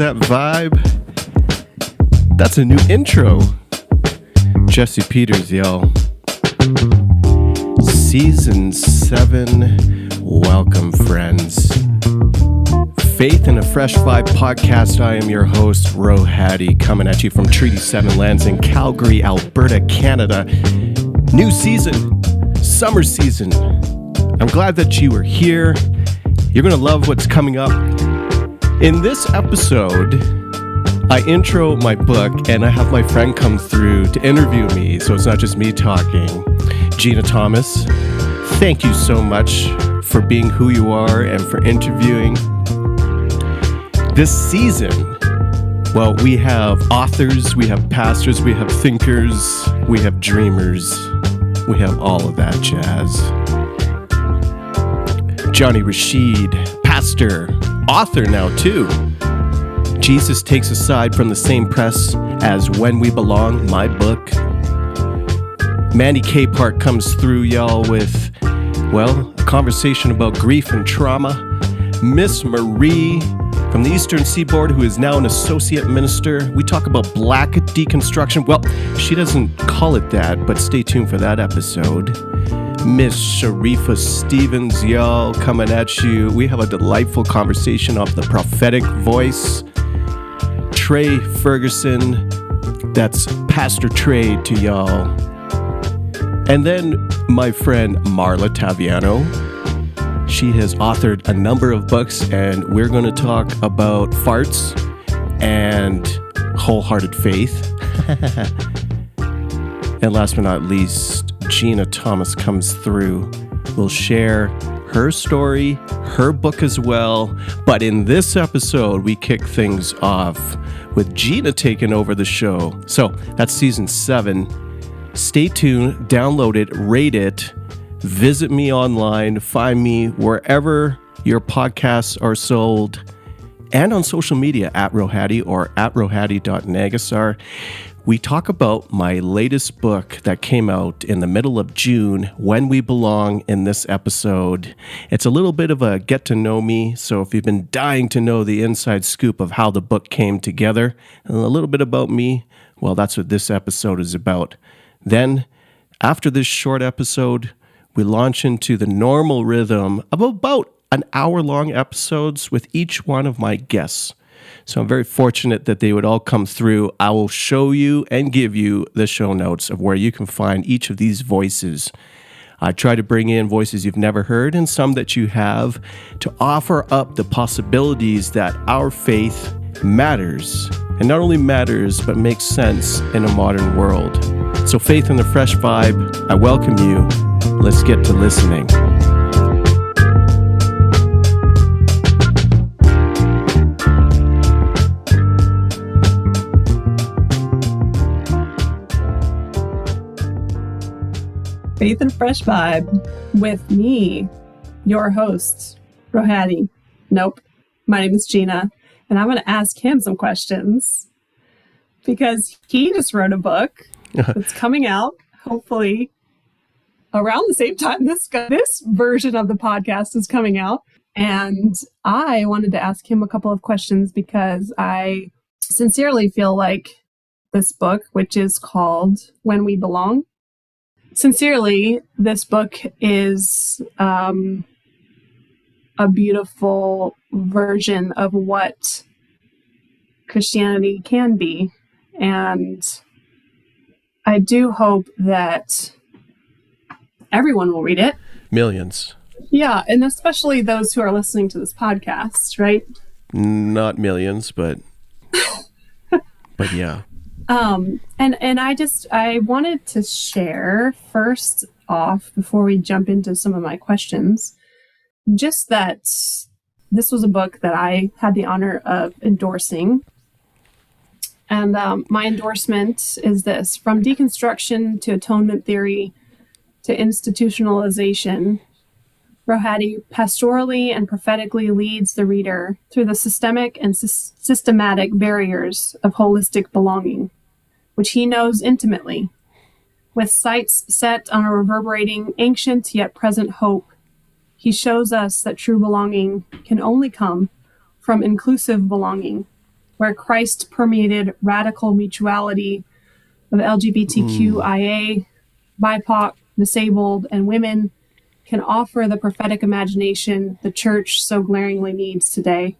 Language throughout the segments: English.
that vibe? That's a new intro. Jesse Peters, y'all. Season 7. Welcome, friends. Faith in a Fresh Vibe podcast. I am your host, Rohadi, coming at you from Treaty 7 lands in Calgary, Alberta, Canada. New season, summer season. I'm glad that you are here. You're going to love what's coming up. In this episode, I intro my book and I have my friend come through to interview me, so it's not just me talking. Gena Thomas, thank you so much for being who you are and for interviewing. This season, well, we have authors, we have pastors, we have thinkers, we have dreamers, we have all of that jazz. Jonny Rashid, pastor, author now too. Jesus Takes a Side from the same press as When We Belong, my book. Mandy Capehart comes through, y'all, with, well, a conversation about grief and trauma. Miss Marie from the Eastern Seaboard, who is now an associate minister. We talk about black deconstruction. Well, she doesn't call it that, but stay tuned for that episode. Miss Sharifa Stevens, y'all, coming at you. We have a delightful conversation of the prophetic voice. Trey Ferguson, that's Pastor Trey to y'all. And then my friend Marla Taviano. She has authored a number of books, and we're going to talk about farts and wholehearted faith. And last but not least, Gena Thomas comes through. We'll share her story, her book as well. But in this episode, we kick things off with Gena taking over the show. So that's season 7. Stay tuned, download it, rate it, visit me online, find me wherever your podcasts are sold, and on social media at Rohadi or at rohadi.nagasar. We talk about my latest book that came out in the middle of June, When We Belong, in this episode. It's a little bit of a get to know me, so if you've been dying to know the inside scoop of how the book came together and a little bit about me, well, that's what this episode is about. Then, after this short episode, we launch into the normal rhythm of about an hour-long episodes with each one of my guests. So I'm very fortunate that they would all come through. I will show you and give you the show notes of where you can find each of these voices. I try to bring in voices you've never heard and some that you have to offer up the possibilities that our faith matters. And not only matters, but makes sense in a modern world. So Faith in the Fresh Vibe, I welcome you. Let's get to listening. Faith and Fresh Vibe with me, your host, Rohadi. Nope. My name is Gena, and I'm going to ask him some questions because he just wrote a book that's coming out, hopefully, around the same time this version of the podcast is coming out. And I wanted to ask him a couple of questions because I sincerely feel like this book, which is called When We Belong, sincerely, this book is a beautiful version of what Christianity can be. And I do hope that everyone will read it. Millions. Yeah, and especially those who are listening to this podcast, right? Not millions, but yeah. And I wanted to share first off, before we jump into some of my questions, just that this was a book that I had the honor of endorsing. And my endorsement is this: from deconstruction to atonement theory to institutionalization, Rohadi pastorally and prophetically leads the reader through the systemic and systematic barriers of holistic belonging, which he knows intimately. With sights set on a reverberating, ancient yet present hope, he shows us that true belonging can only come from inclusive belonging, where Christ permeated radical mutuality of LGBTQIA, BIPOC, disabled, and women, can offer the prophetic imagination the church so glaringly needs today.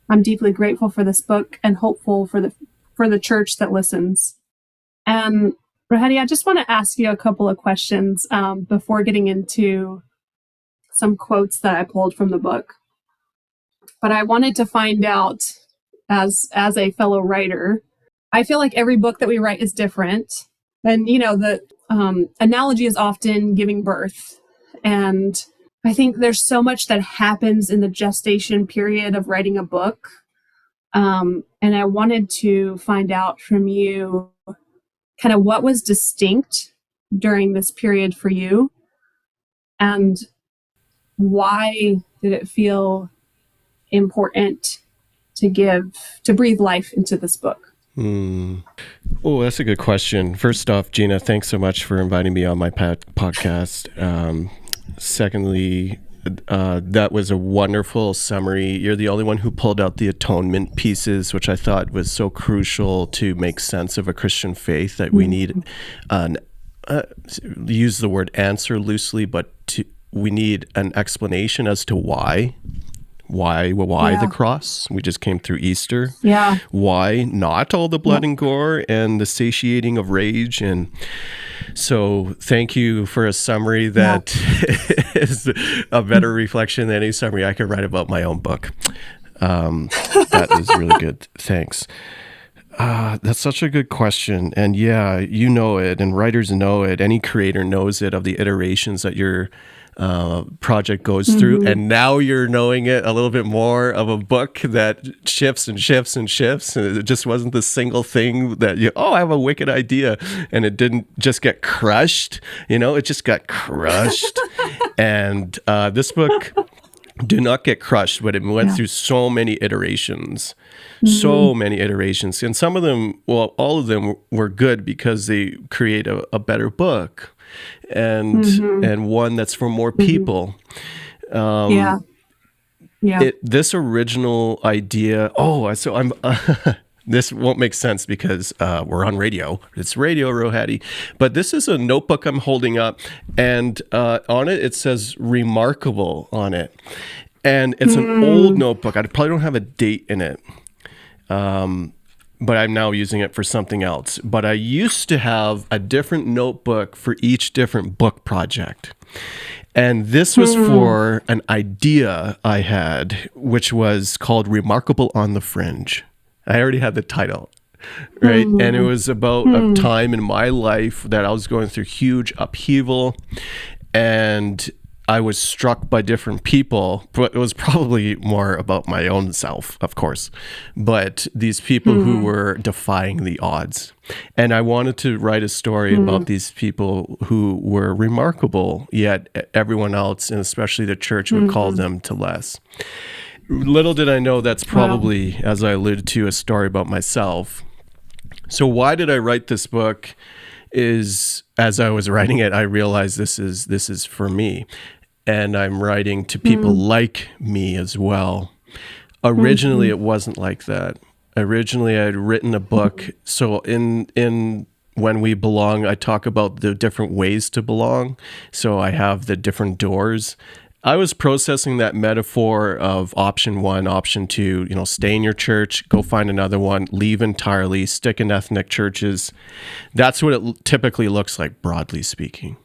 I'm deeply grateful for this book and hopeful for the church that listens. And Rohadi, I just want to ask you a couple of questions before getting into some quotes that I pulled from the book. But I wanted to find out, as a fellow writer, I feel like every book that we write is different. And, the analogy is often giving birth. And I think there's so much that happens in the gestation period of writing a book. And I wanted to find out from you kind of what was distinct during this period for you, and why did it feel important to breathe life into this book? Oh, that's a good question. First off, Gena, thanks so much for inviting me on my podcast. Secondly, that was a wonderful summary. You're the only one who pulled out the atonement pieces, which I thought was so crucial to make sense of a Christian faith, that we need use the word answer loosely, but we need an explanation as to why the cross. We just came through Easter. Yeah. Why not all the blood and gore and the satiating of rage? And so thank you for a summary that is a better reflection than any summary I could write about my own book. That is really good. Thanks. That's such a good question. And yeah, you know it, and writers know it. Any creator knows it, of the iterations that your project goes through. And now you're knowing it a little bit more of a book that shifts and shifts and shifts. And it just wasn't the single thing that I have a wicked idea. And it didn't just get crushed. It just got crushed. And this book did not get crushed, but it went through so many iterations. So many iterations. And some of them, all of them were good because they create a better book, and one that's for more people. This original idea, so I'm this won't make sense because we're on radio. It's radio, Rohadi. But this is a notebook I'm holding up, and on it says "remarkable" on it. And it's an old notebook. I probably don't have a date in it. But I'm now using it for something else. But I used to have a different notebook for each different book project. And this was for an idea I had, which was called Remarkable on the Fringe. I already had the title, right? And it was about a time in my life that I was going through huge upheaval, and I was struck by different people, but it was probably more about my own self, of course. But these people who were defying the odds. And I wanted to write a story about these people who were remarkable, yet everyone else, and especially the church, would call them to less. Little did I know that's probably, as I alluded to, a story about myself. So why did I write this book? Is, as I was writing it, I realized this is for me. And I'm writing to people like me as well. Originally, it wasn't like that. Originally, I had written a book. So in When We Belong, I talk about the different ways to belong. So I have the different doors. I was processing that metaphor of option 1, option 2, stay in your church, go find another one, leave entirely, stick in ethnic churches. That's what it typically looks like, broadly speaking.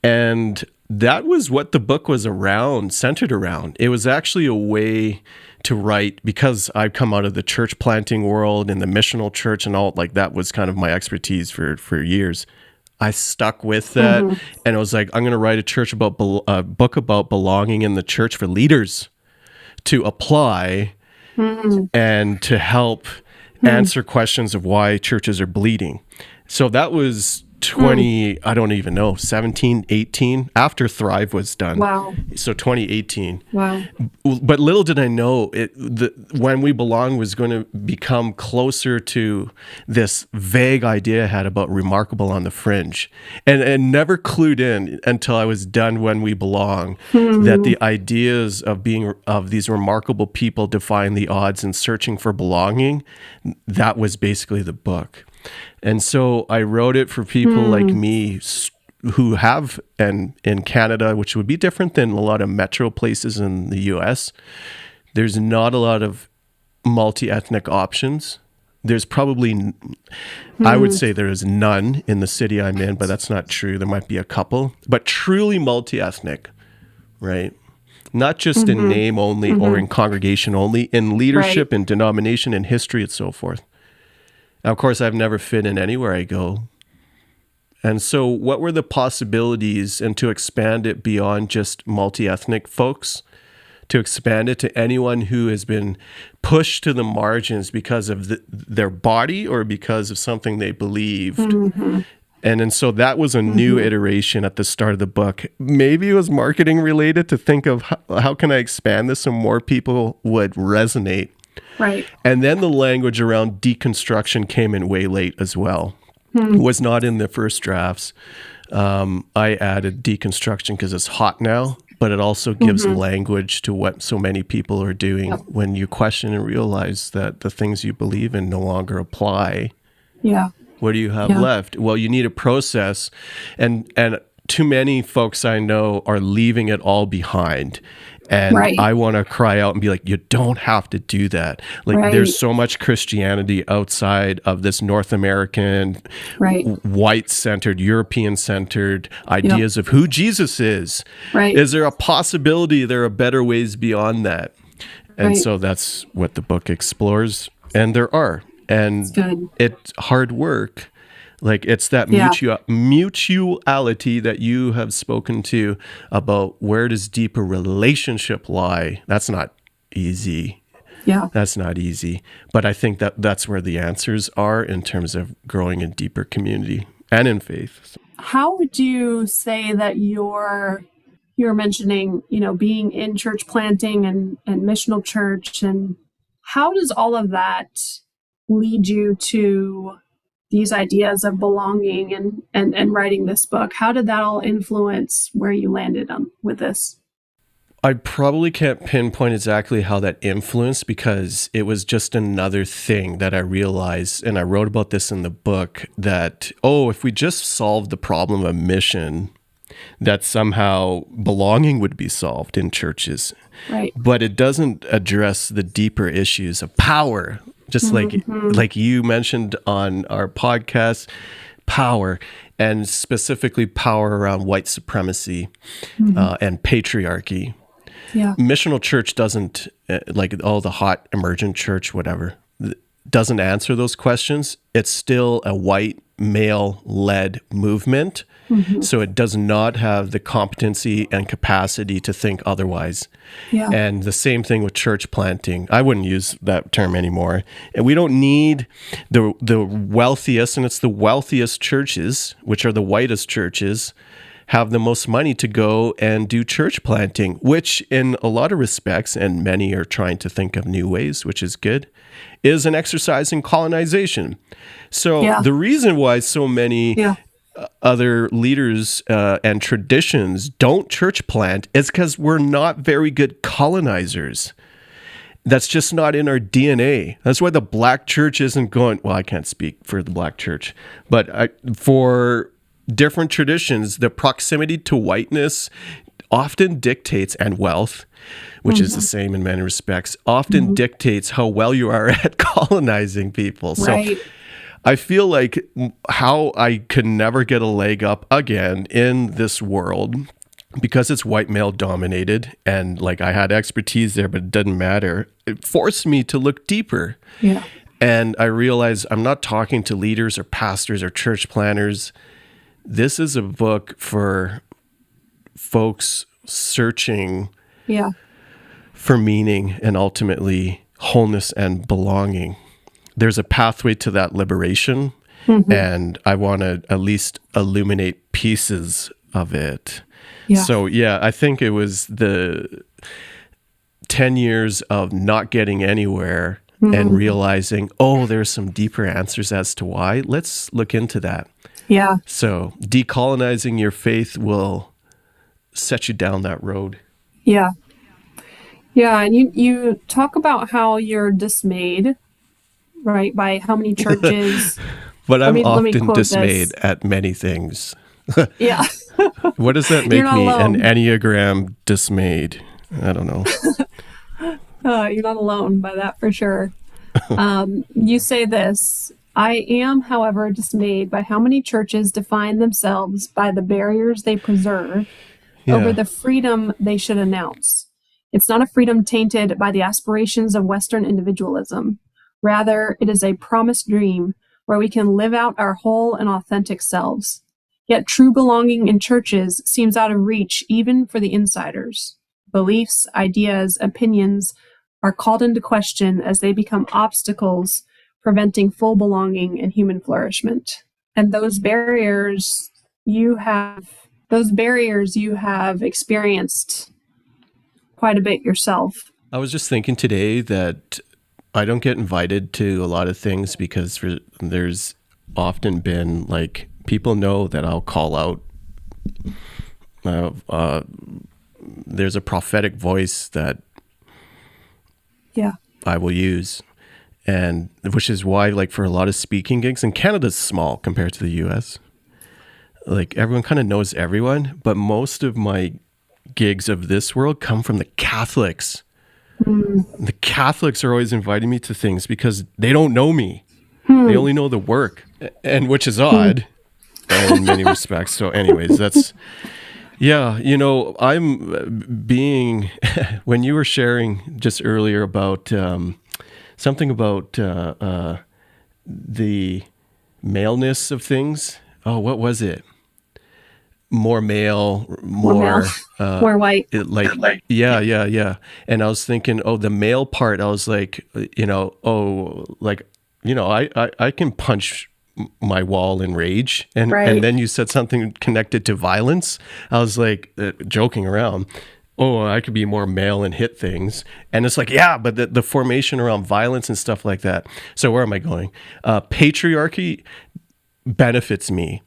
And that was what the book was centered around. It was actually a way to write, because I've come out of the church planting world and the missional church and all, like that was kind of my expertise for years. I stuck with that, and I was like, I'm going to write a book about belonging in the church for leaders to apply and to help answer questions of why churches are bleeding. So that was I don't even know, 17, 18, after Thrive was done. Wow. So 2018. Wow. But little did I know When We Belong was going to become closer to this vague idea I had about remarkable on the fringe, and never clued in until I was done When We Belong, that the ideas of these remarkable people defying the odds and searching for belonging, that was basically the book. And so I wrote it for people like me who have, and in Canada, which would be different than a lot of metro places in the US, there's not a lot of multi-ethnic options. There's probably, I would say there is none in the city I'm in, but that's not true. There might be a couple, but truly multi-ethnic, right? Not just in name only or in congregation only, in leadership, in denomination, in history, and so forth. Now, of course, I've never fit in anywhere I go. And so what were the possibilities, and to expand it beyond just multi-ethnic folks, to expand it to anyone who has been pushed to the margins because of their body or because of something they believed. And so that was a new iteration at the start of the book. Maybe it was marketing related, to think of how can I expand this so more people would resonate. Right. And then the language around deconstruction came in way late as well. It was not in the first drafts. I added deconstruction because it's hot now, but it also gives language to what so many people are doing when you question and realize that the things you believe in no longer apply. Yeah. What do you have left? Well, you need a process, and too many folks I know are leaving it all behind. And I want to cry out and be like, you don't have to do that. Like, there's so much Christianity outside of this North American, white-centered, European-centered ideas of who Jesus is. Is there a possibility there are better ways beyond that? And so that's what the book explores. And there are. And it's hard work. Like, it's that mutuality that you have spoken to about, where does deeper relationship lie? That's not easy. That's not easy. But I think that's where the answers are in terms of growing in deeper community and in faith. How would you say that you're mentioning, being in church planting and missional church, and how does all of that lead you to these ideas of belonging and writing this book? How did that all influence where you landed with this? I probably can't pinpoint exactly how that influenced, because it was just another thing that I realized, and I wrote about this in the book, that, if we just solved the problem of mission, that somehow belonging would be solved in churches. But it doesn't address the deeper issues of power. Just like you mentioned on our podcast, power, and specifically power around white supremacy and patriarchy. Missional church doesn't, like the hot emergent church, whatever, doesn't answer those questions. It's still a white male-led movement. So it does not have the competency and capacity to think otherwise. And the same thing with church planting. I wouldn't use that term anymore. And we don't need the wealthiest, and it's the wealthiest churches, which are the whitest churches, have the most money to go and do church planting, which in a lot of respects, and many are trying to think of new ways, which is good, is an exercise in colonization. So the reason why so many other leaders and traditions don't church plant is because we're not very good colonizers. That's just not in our DNA. That's why the black church isn't going, well, I can't speak for the black church, but for different traditions, the proximity to whiteness often dictates, and wealth, which is the same in many respects, often dictates how well you are at colonizing people. So I feel like how I could never get a leg up again in this world, because it's white male dominated, and like I had expertise there, but it doesn't matter. It forced me to look deeper. And I realized I'm not talking to leaders or pastors or church planners. This is a book for folks searching for meaning and ultimately wholeness and belonging. There's a pathway to that liberation. and I want to at least illuminate pieces of it. Yeah. So yeah, I think it was the 10 years of not getting anywhere and realizing, oh, there's some deeper answers as to why. Let's look into that. Yeah. So decolonizing your faith will set you down that road. Yeah. Yeah. And you talk about how you're dismayed, right, by how many churches. But I'm let me often quote dismayed this. at many things. Yeah. What does that You're make not me? An alone. Enneagram dismayed? I don't know. You're not alone by that for sure. You say this: I am, however, dismayed by how many churches define themselves by the barriers they preserve over Yeah. the freedom they should announce. It's not a freedom tainted by the aspirations of Western individualism. Rather, it is a promised dream where we can live out our whole and authentic selves. Yet true belonging in churches seems out of reach even for the insiders. Beliefs, ideas, opinions are called into question as they become obstacles preventing full belonging and human flourishment. And those barriers you have experienced quite a bit yourself. I was just thinking today that I don't get invited to a lot of things because there's often been like people know that I'll call out. There's a prophetic voice that Yeah. I will use, and which is why, like, for a lot of speaking gigs, and Canada's small compared to the US, like everyone kind of knows everyone, but most of my gigs of this world come from the Catholics. The Catholics are always inviting me to things because they don't know me. They only know the work, and which is odd in many respects. So anyways, that's, yeah, you know, I'm being, when you were sharing just earlier about something about the maleness of things. Oh, what was it? More male, more more white. yeah. And I was thinking, oh, the male part, I was like, you know, oh, like, you know, I can punch my wall in rage. And Right. and then you said something connected to violence. I was like, joking around. Oh, I could be more male and hit things. And it's like, yeah, but the formation around violence and stuff like that. So where am I going? Patriarchy benefits me.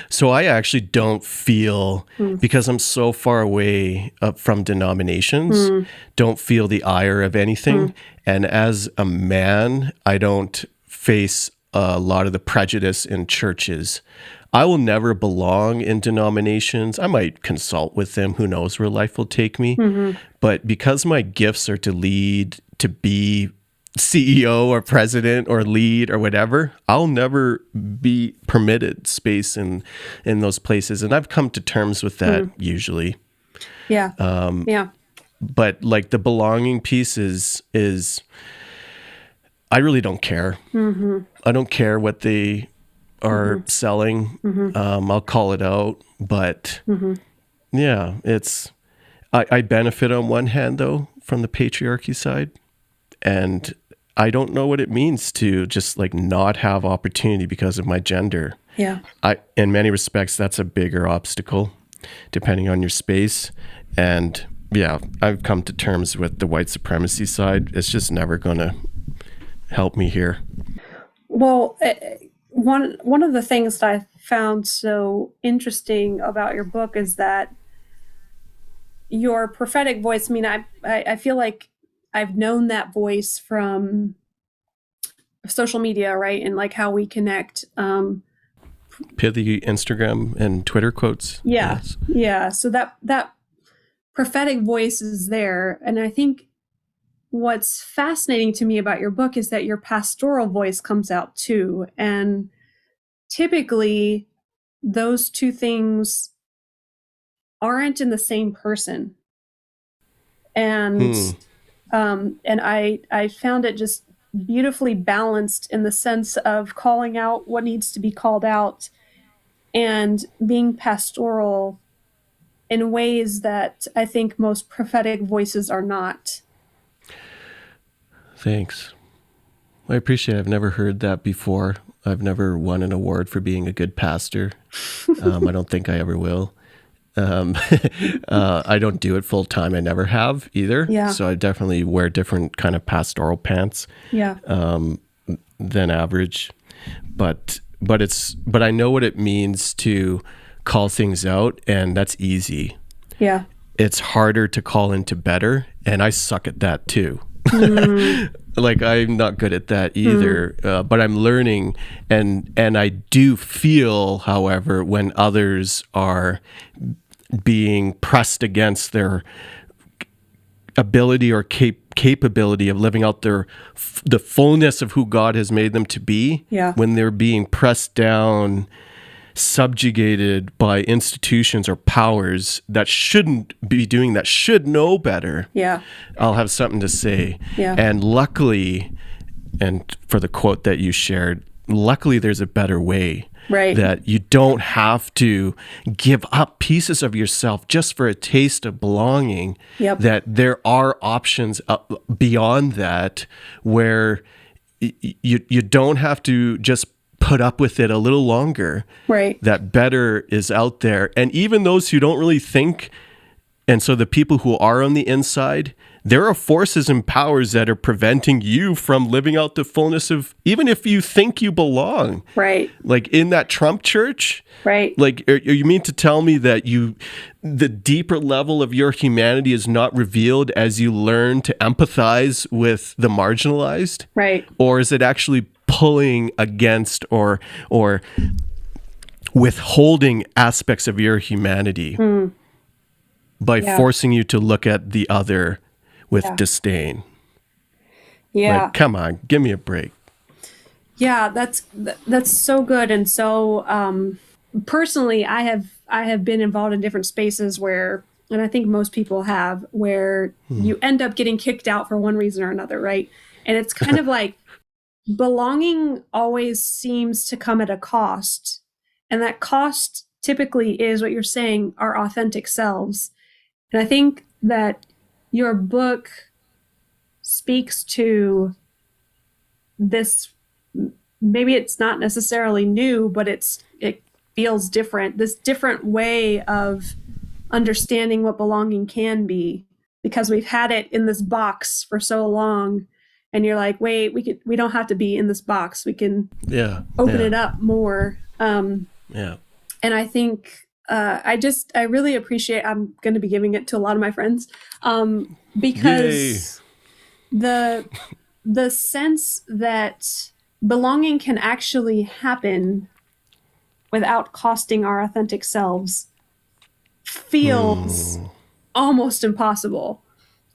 So I actually don't feel, because I'm so far away from denominations, don't feel the ire of anything. And as a man, I don't face a lot of the prejudice in churches. I will never belong in denominations. I might consult with them. Who knows where life will take me. But because my gifts are to lead, to be CEO or president or lead or whatever, I'll never be permitted space in those places. And I've come to terms with that usually. Yeah. But like the belonging piece is I really don't care. I don't care what they are selling. I'll call it out. But yeah, I benefit on one hand though from the patriarchy side. And I don't know what it means to just like not have opportunity because of my gender. Yeah. In many respects, that's a bigger obstacle depending on your space. And yeah, I've come to terms with the white supremacy side. It's just never going to help me here. Well, one of the things that I found so interesting about your book is that your prophetic voice, I mean, I feel like I've known that voice from social media, right? And like how we connect. Pithy Instagram and Twitter quotes. Yeah. Yes. Yeah. So that prophetic voice is there. And I think what's fascinating to me about your book is that your pastoral voice comes out too. And typically those two things aren't in the same person. And I found it just beautifully balanced in the sense of calling out what needs to be called out and being pastoral in ways that I think most prophetic voices are not. Thanks. I appreciate it. I've never heard that before. I've never won an award for being a good pastor. I don't think I ever will. I don't do it full time. I never have either. Yeah. So I definitely wear different kind of pastoral pants than average. But I know what it means to call things out, and that's easy. Yeah. It's harder to call into better, and I suck at that too. Like, I'm not good at that either, but I'm learning, and I do feel, however, when others are being pressed against their ability or capability of living out the fullness of who God has made them to be, when they're being pressed down, subjugated by institutions or powers that shouldn't be doing that, should know better, I'll have something to say. And luckily, and for the quote that you shared, luckily there's a better way. Right. That you don't have to give up pieces of yourself just for a taste of belonging. That there are options beyond that, where you don't have to just put up with it a little longer. Right. That better is out there. And even those who don't really think, and so the people who are on the inside, there are forces and powers that are preventing you from living out the fullness of, even if you think you belong. Right. Like in that Trump church. Right. Like, you mean to tell me that the deeper level of your humanity is not revealed as you learn to empathize with the marginalized? Right. Or is it actually pulling against or withholding aspects of your humanity by forcing you to look at the other with disdain? Like, come on, give me a break. Yeah, that's so good. And so personally, I have been involved in different spaces where, and I think most people have, where you end up getting kicked out for one reason or another, right? And it's kind of like belonging always seems to come at a cost. And that cost typically is what you're saying, our authentic selves. And I think that your book speaks to this. Maybe it's not necessarily new, but it feels different. This different way of understanding what belonging can be, because we've had it in this box for so long. And you're like, wait, we don't have to be in this box. We can open it up more. And I think I really appreciate, I'm going to be giving it to a lot of my friends, because the sense that belonging can actually happen without costing our authentic selves feels almost impossible.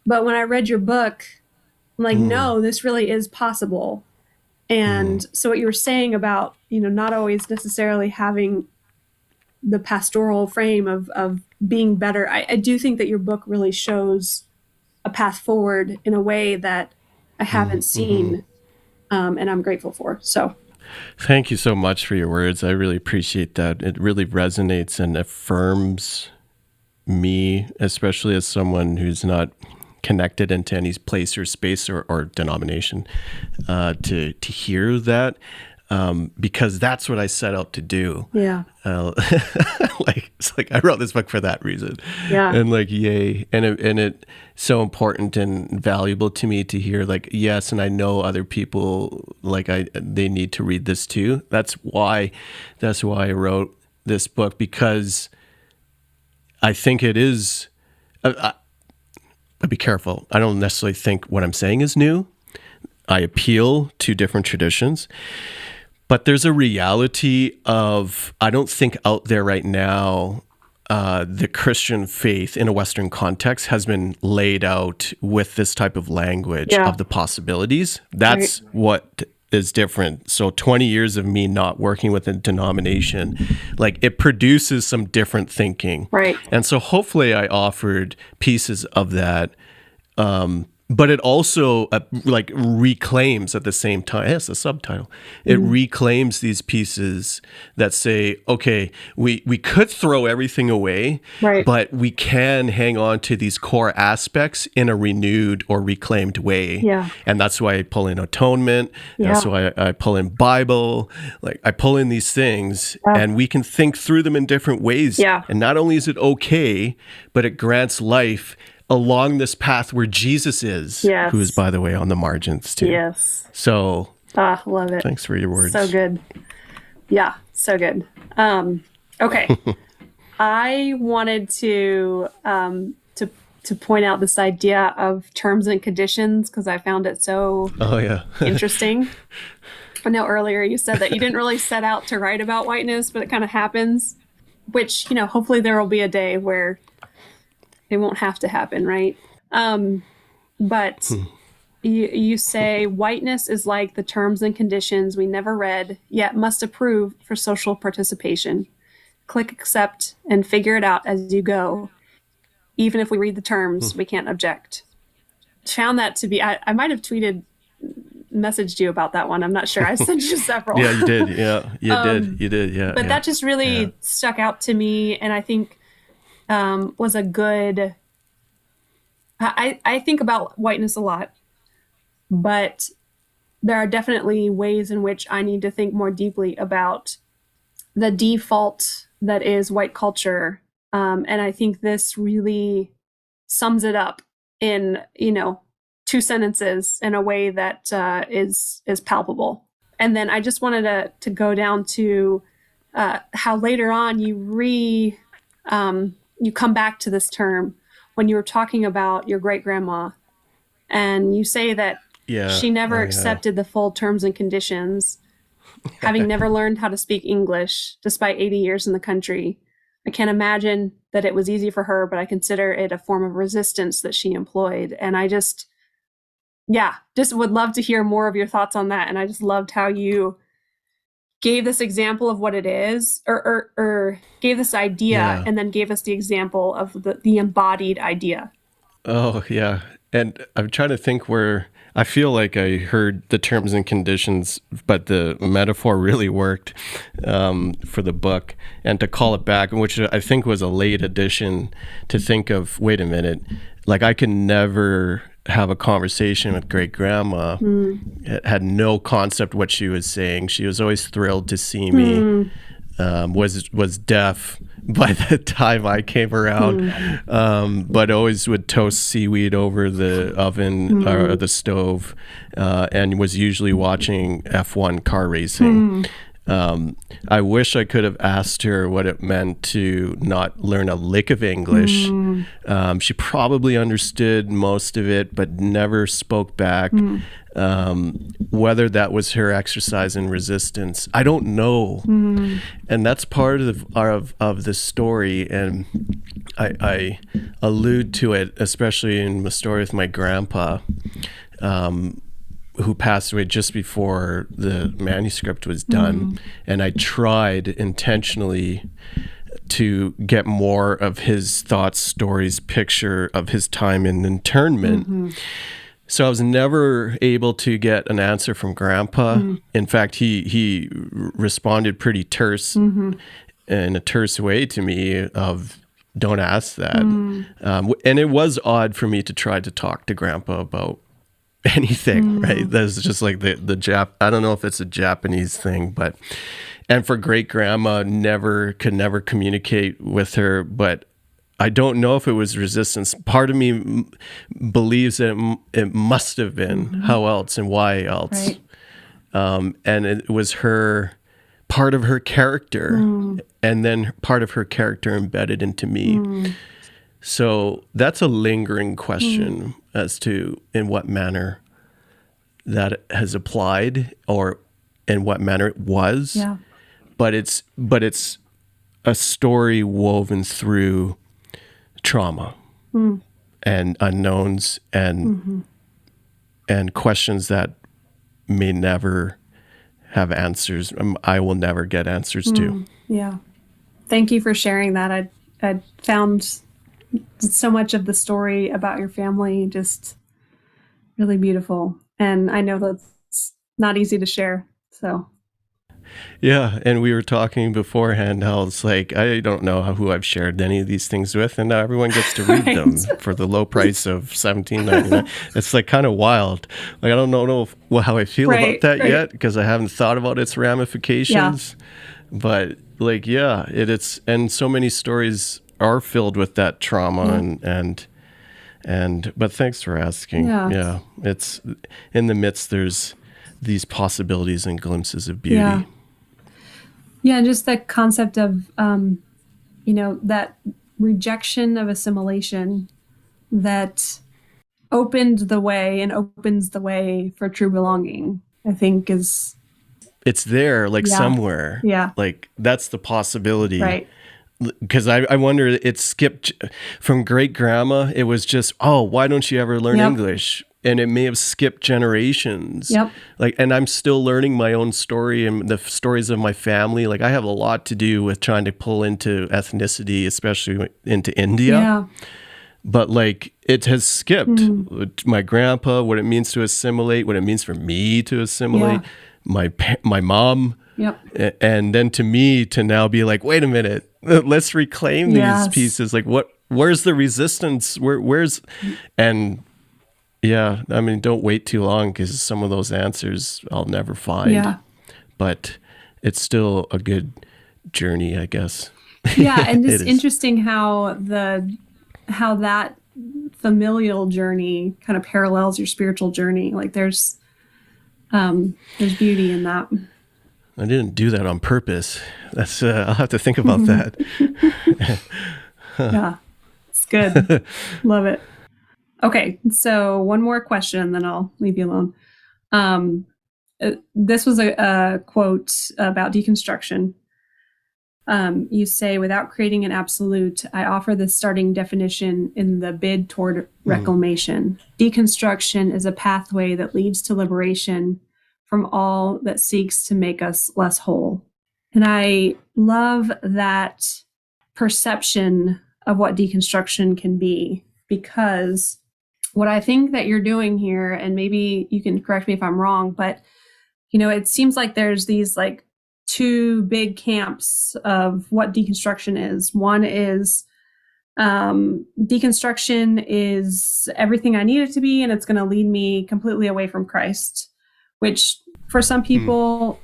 But when I read your book, I'm like, no, this really is possible. And so what you were saying about, not always necessarily having the pastoral frame of being better, I do think that your book really shows a path forward in a way that I haven't seen, and I'm grateful for. So thank you so much for your words. I really appreciate that. It really resonates and affirms me, especially as someone who's not connected into any place or space or denomination, to hear that, because that's what I set out to do. It's like I wrote this book for that reason. And like, yay. And it so important and valuable to me to hear, like, yes, and I know other people, like, they need to read this too. That's why I wrote this book, because I think it is be careful. I don't necessarily think what I'm saying is new. I appeal to different traditions, but there's a reality of, I don't think out there right now, the Christian faith in a Western context has been laid out with this type of language of the possibilities. That's what is different. So 20 years of me not working with a denomination, like, it produces some different thinking. Right. And so hopefully I offered pieces of that. but it also like reclaims at the same time. It's a subtitle. It reclaims these pieces that say, okay, we could throw everything away, Right. but we can hang on to these core aspects in a renewed or reclaimed way. Yeah. And that's why I pull in atonement. Yeah. That's why I pull in Bible. Like I pull in these things, and we can think through them in different ways. Yeah. And not only is it okay, but it grants life along this path where Jesus is, Yes. who is, by the way, on the margins too. Yes. So, Love it. thanks for your words. So good. Yeah, so good. Okay. I wanted to point out this idea of terms and conditions because I found it so interesting. I know earlier you said that you didn't really set out to write about whiteness, but it kind of happens, which, hopefully there will be a day where it won't have to happen, right? But you say whiteness is like the terms and conditions we never read, yet must approve for social participation. Click accept and figure it out as you go. Even if we read the terms, we can't object. Found that to be, I might have messaged you about that one. I'm not sure. I sent you several. Yeah, you did. Yeah, you did. Yeah. But that just really stuck out to me. And I think was a good, I think about whiteness a lot, but there are definitely ways in which I need to think more deeply about the default that is white culture. And I think this really sums it up in, 2 sentences in a way that is palpable. And then I just wanted to go down to how later on you come back to this term when you were talking about your great-grandma, and you say that she never accepted the full terms and conditions, having never learned how to speak English despite 80 years in the country. I can't imagine that it was easy for her, but I consider it a form of resistance that she employed. And I just would love to hear more of your thoughts on that. And I just loved how you gave this example of what it is, or gave this idea and then gave us the example of the embodied idea. Oh, yeah. And I'm trying to think where I feel like I heard the terms and conditions, but the metaphor really worked for the book. And to call it back, which I think was a late addition, to think of, wait a minute, like I can never have a conversation with great grandma. Had no concept what she was saying. She was always thrilled to see me. Was deaf by the time I came around, but always would toast seaweed over the oven or the stove, and was usually watching F1 car racing. I wish I could have asked her what it meant to not learn a lick of English. She probably understood most of it, but never spoke back. Whether that was her exercise in resistance, I don't know. And that's part of the story. And I allude to it, especially in the story with my grandpa, who passed away just before the manuscript was done. And I tried intentionally to get more of his thoughts, stories, picture of his time in internment. So I was never able to get an answer from Grandpa. In fact, he responded pretty terse, in a terse way to me of, don't ask that. And it was odd for me to try to talk to Grandpa about anything, right? That's just like the I don't know if it's a Japanese thing, and for great grandma, could never communicate with her, but I don't know if it was resistance. Part of me believes that it must have been. How else and why else? Right. And it was part of her character, and then part of her character embedded into me. So that's a lingering question as to in what manner that has applied, or in what manner it was. Yeah. But it's a story woven through trauma and unknowns and questions that may never have answers. I will never get answers to. Yeah. Thank you for sharing that. I found so much of the story about your family just really beautiful. And I know that's not easy to share. So Yeah, and we were talking beforehand how it's like, I don't know who I've shared any of these things with, and now everyone gets to read right. them for the low price of $17.99. It's like kind of wild. Like, I don't know how I feel about that yet, because I haven't thought about its ramifications. Yeah. But like, yeah, it's and so many stories are filled with that trauma and but thanks for asking. Yeah, it's in the midst. There's these possibilities and glimpses of beauty. Yeah, and just that concept of, that rejection of assimilation that opened the way and opens the way for true belonging, I think is... It's there, like somewhere. Yeah. Like that's the possibility. Right. Because I wonder, it skipped from great grandma. It was just, oh, why don't you ever learn English? And it may have skipped generations. Yep. Like, and I'm still learning my own story and the stories of my family. Like, I have a lot to do with trying to pull into ethnicity, especially into India. Yeah. But like, it has skipped my grandpa, what it means to assimilate, what it means for me to assimilate, my mom. Yep. And then to me to now be like, wait a minute, let's reclaim these pieces. Like, where's the resistance? Where's, and yeah, I mean, don't wait too long, because some of those answers I'll never find. Yeah. But it's still a good journey, I guess. Yeah, and it's interesting how that familial journey kind of parallels your spiritual journey. Like there's beauty in that. I didn't do that on purpose. That's I'll have to think about that. Yeah, it's good. Love it. Okay, so one more question, and then I'll leave you alone. This was a quote about deconstruction. You say, without creating an absolute, I offer the starting definition in the bid toward reclamation. Deconstruction is a pathway that leads to liberation from all that seeks to make us less whole. And I love that perception of what deconstruction can be, because what I think that you're doing here, and maybe you can correct me if I'm wrong, but it seems like there's these like two big camps of what deconstruction is. One is deconstruction is everything I need it to be, and it's going to lead me completely away from Christ, which for some people,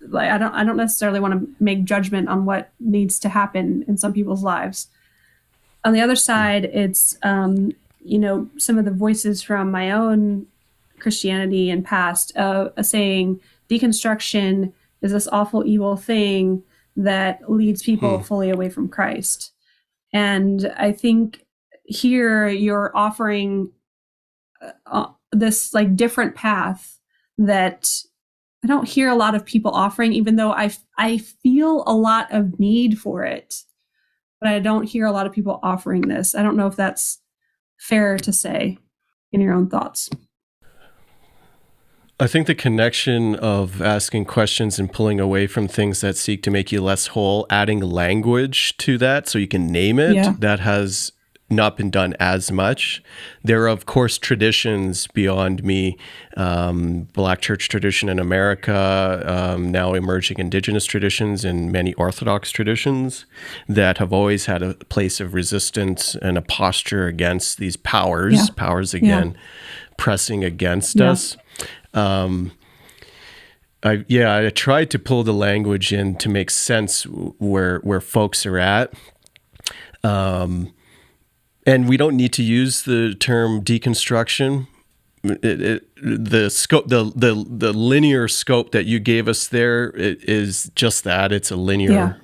like I don't necessarily want to make judgment on what needs to happen in some people's lives. On the other side, it's some of the voices from my own Christianity and past saying deconstruction is this awful, evil thing that leads people fully away from Christ. And I think here you're offering this like different path that I don't hear a lot of people offering, even though I feel a lot of need for it, but I don't hear a lot of people offering this. I don't know if that's fair to say in your own thoughts. I think the connection of asking questions and pulling away from things that seek to make you less whole, adding language to that so you can name it, that has not been done as much. There are, of course, traditions beyond me, Black church tradition in America, now emerging Indigenous traditions and many Orthodox traditions that have always had a place of resistance and a posture against these powers again, pressing against us. I tried to pull the language in to make sense where folks are at. And we don't need to use the term deconstruction. The scope, the linear scope that you gave us there is just that. It's a linear,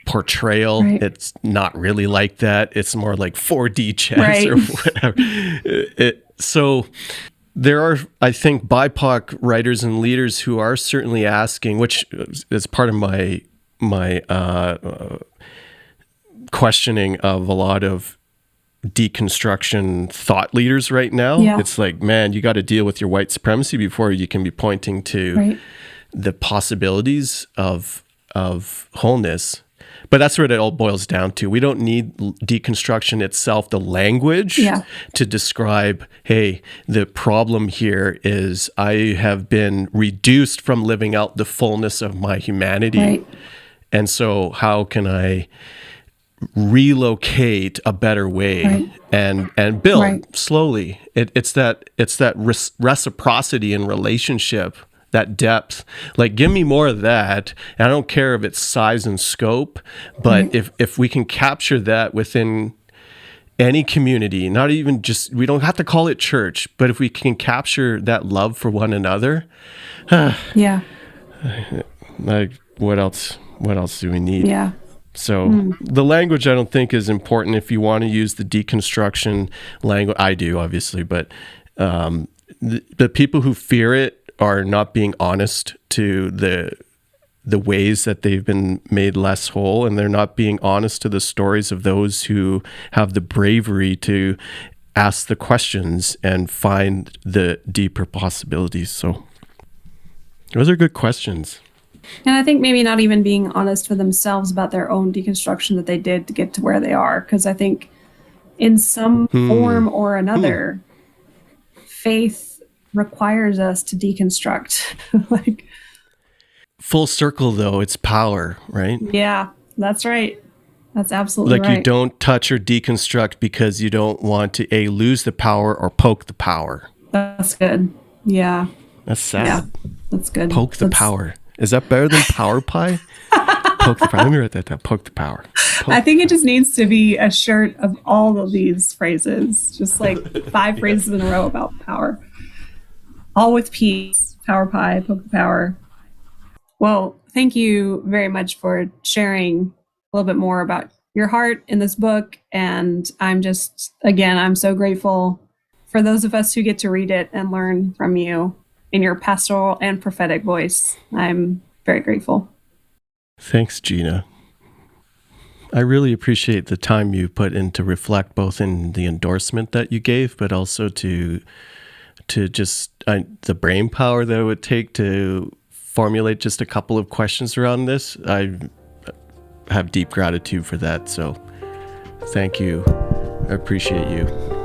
portrayal. Right. It's not really like that. It's more like 4D chess or whatever. So there are, I think, BIPOC writers and leaders who are certainly asking, which is part of my questioning of a lot of deconstruction thought leaders right now. It's like, man, you got to deal with your white supremacy before you can be pointing to the possibilities of wholeness. But that's what it all boils down to. We don't need deconstruction itself, the language, to describe, hey, the problem here is I have been reduced from living out the fullness of my humanity. Right. And so how can I relocate a better way and build slowly? It's that reciprocity in relationship, that depth. Like, give me more of that. And I don't care if it's size and scope, but if we can capture that within any community, not even just, we don't have to call it church, but if we can capture that love for one another, like, what else do we need? Yeah. So the language, I don't think, is important if you want to use the deconstruction language. I do, obviously, but the people who fear it are not being honest to the ways that they've been made less whole, and they're not being honest to the stories of those who have the bravery to ask the questions and find the deeper possibilities. So those are good questions. And I think maybe not even being honest for themselves about their own deconstruction that they did to get to where they are. Because I think in some form or another, faith requires us to deconstruct. Like, full circle, though, it's power, right? Yeah, that's right. That's absolutely right. You don't touch or deconstruct because you don't want to lose the power or poke the power. That's good. Yeah. That's sad. Yeah, that's good. Poke the power. Is that better than power pie? Poke the power. Let me write that down. Poke the power. I think it just needs to be a shirt of all of these phrases, just like 5 phrases in a row about power. All with peace. Power pie, poke the power. Well, thank you very much for sharing a little bit more about your heart in this book. And I'm so grateful for those of us who get to read it and learn from you in your pastoral and prophetic voice. I'm very grateful. Thanks, Gena. I really appreciate the time you put in to reflect, both in the endorsement that you gave, but also to just the brain power that it would take to formulate just a couple of questions around this. I have deep gratitude for that. So thank you. I appreciate you.